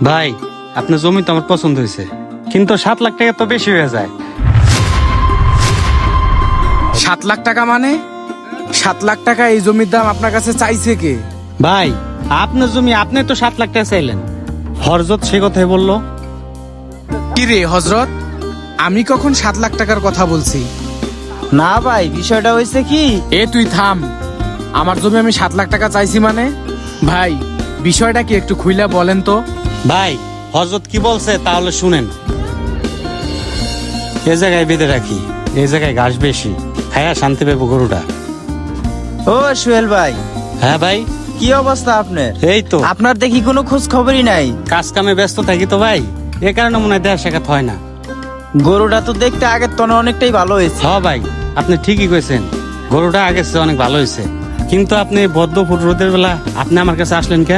ভাই, আপনার জমি তো আমার পছন্দ হয়েছে, কিন্তু 7 লাখ টাকা তো বেশি হয়ে যায়। 7 লাখ টাকা মানে? 7 লাখ টাকা এই জমির দাম আপনার কাছে চাইছে কে? ভাই, আপনার জমি, আপনি তো 7 লাখ টাকা চাইলেন। হরজত সে কথাই বললো। কি রে হজরত, আমি কখন 7 লাখ টাকার কথা বলছি? না ভাই, বিষয়টা হয়েছে কি, এ তুই থাম। আমার জমি আমি 7 লাখ টাকা চাইছি মানে? ভাই, বিষয়টা কি একটু খুইলা বলেন তো। ভাই, হরজত কি বলছে তাহলে শুনেন। এ জায়গায় বেঁধে রাখি, এই জায়গায় ঘাস বেশি, খায়া শান্তি পাবো গরুটা। ও সোহেল ভাই, হ্যাঁ ভাই, কি অবস্থা আপনার? এই তো আপনার দেখি কোনো খোঁজ খবরই নাই। কাজ কামে ব্যস্ত থাকি তো ভাই, এ কারণে মনে হয় দেখা সাক্ষাৎ হয় না। গরুটা তো দেখতে আগের তনে অনেকটাই ভালো হয়েছে। হ্যাঁ ভাই, আপনি ঠিকই কইছেন, গরুটা আগের চেয়ে অনেক ভালো হয়েছে। কিন্তু আপনি বদ্ধ ফুট রোদের বেলা আপনি আমার কাছে আসলেন কে?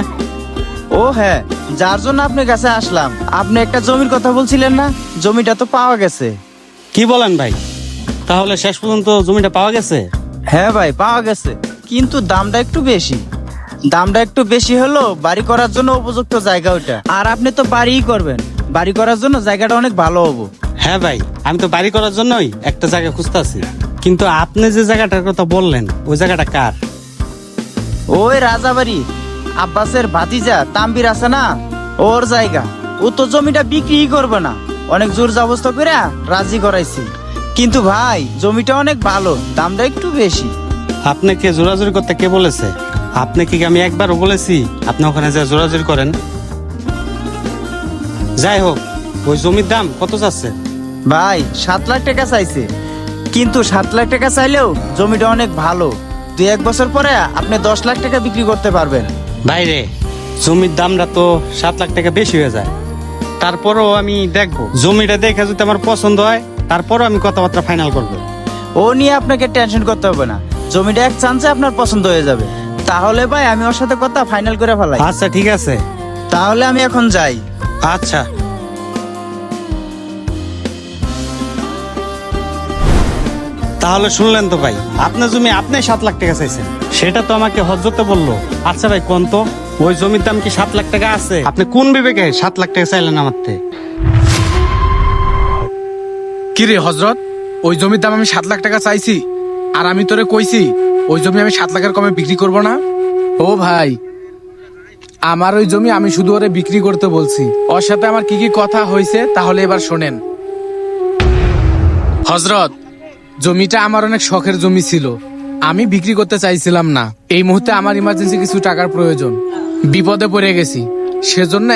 ও হ্যাঁ, যার জন্য আপনার কাছে আসলাম, আপনি একটা জমির কথা বলছিলেন না, জমিটা তো পাওয়া গেছে। কি বলেন ভাই? তাহলে শেষ পর্যন্ত জমিটা পাওয়া গেছে? হ্যাঁ ভাই, পাওয়া গেছে, কিন্তু দামটা একটু বেশি। দামটা একটু বেশি হলো বাড়ি করার জন্য উপযুক্ত জায়গা ওটা। আর আপনি তো বাড়িই করবেন, বাড়ি করার জন্য জায়গাটা অনেক ভালো হবো। হ্যাঁ ভাই, আমি তো বাড়ি করার জন্যই একটা জায়গা খুঁজতেছি। কিন্তু আপনি যে জায়গাটার কথা বললেন, ওই জায়গাটা কার? ওই রাজাবাড়ি আব্বাসের ভাতিজা তাম্বির আছে না, ওর জায়গা। ও তো জমিটা বিক্রি করবে না, অনেক জোর জবরদস্ত করে রাজি করাইছি। কিন্তু ভাই, জমিটা অনেক ভালো, দামটা একটু বেশি। আপনাকে জোরাজুরি করতে কে বলেছে? আপনি কি আমি একবারও বলেছি আপনি ওখানে যা জোরাজুরি করেন? যাই হোক, ওই জমির দাম কত যাচ্ছে? ভাই 7 লাখ টাকা চাইছে, কিন্তু 7 লাখ টাকা চাইলেও জমিটা অনেক ভালো। 2-1 বছর পরে আপনি 10 লাখ টাকা বিক্রি করতে পারবেন। বাইরে জমির দামটা তো 7 লাখ টাকা বেশি হয়ে যায়। তারপরও আমি দেখবো, জমিটা দেখে যদি আমার পছন্দ হয় তারপরও আমি কথাবার্তা ফাইনাল করবো। ও নিয়ে আপনাকে টেনশন করতে হবে না, জমিটা এক চান্সে আপনার পছন্দ হয়ে যাবে। তাহলে ভাই আমি ওর সাথে কথা ফাইনাল করে ফেলাই। আচ্ছা ঠিক আছে। তাহলে আমি এখন যাই। আচ্ছা, তাহলে শুনলেন তো ভাই, আপনার জমি আপনি 7 লাখ টাকা চাইছেন, সেটা তো আমাকে হজরতে বললো। আচ্ছা ভাই কোন তো, ওই জমির দাম কি 7 লাখ টাকা আছে? আপনি কোন বিবেকে 7 লাখ টাকা চাইলেন আমার থেকে? কি রে হজরত, ওই জমির দাম আমি 7 লাখ টাকা চাইছি, আর আমি তোরে কইছি ওই জমি আমি 7 লাখের কমে বিক্রি করব না। ও ভাই, আমার ওই জমি আমি শুধু ওরে বিক্রি করতে বলছি। ওর সাথে আমার কি কি কথা হয়েছে তাহলে এবার শোনেন। হজরত, জমিটা আমার অনেক শখের জমি ছিল, আমি বিক্রি করতে চাইছিলাম না। এই মুহূর্তে আমার ইমার্জেন্সি কিছু টাকার প্রয়োজন, বিপদে পড়ে গেছি, সেজন্য